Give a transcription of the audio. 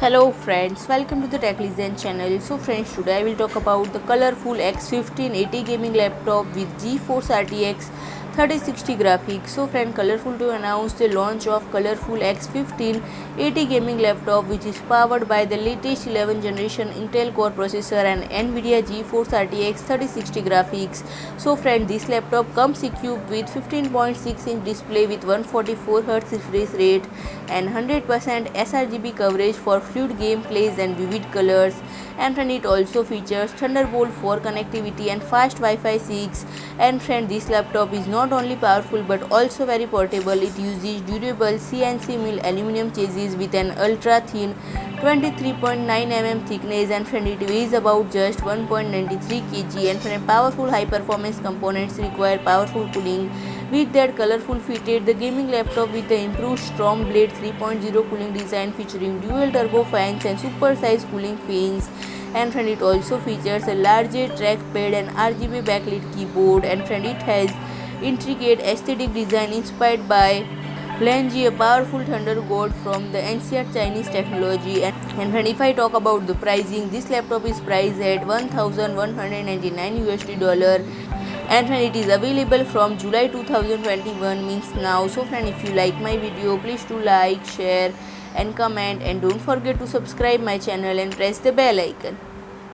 Hello friends, welcome to the Leizhenzi channel. So friends, today I will talk about the colorful X15-AT gaming laptop with GeForce RTX 3060 graphics. So friend, colorful to announce the launch of colorful X15-AT gaming laptop, which is powered by the latest 11th generation Intel Core processor and NVIDIA GeForce RTX 3060 graphics. So friend, this laptop comes equipped with 15.6-inch display with 144Hz refresh rate and 100% sRGB coverage for fluid gameplays and vivid colors. And friend, it also features Thunderbolt 4 connectivity and fast Wi-Fi 6. And friend, this laptop is not only powerful but also very portable. It uses durable CNC mill aluminium chassis with an ultra thin 23.9 mm thickness, and friend, it weighs about just 1.93 kg. And friend, powerful high performance components require powerful cooling. With that, colorful fitted the gaming laptop with the improved Storm Blade 3.0 cooling design featuring dual turbo fans and supersized cooling fins. And friend, it also features a larger trackpad and RGB backlit keyboard. And friend, it has intricate aesthetic design inspired by Leizhenzi, a powerful thunder god from the ancient Chinese technology. And friend, if I talk about the pricing, this laptop is priced at $1,199 and friend, it is available from July 2021, means now. So friend, if you like my video, please do like, share and comment, and don't forget to subscribe my channel and press the bell icon.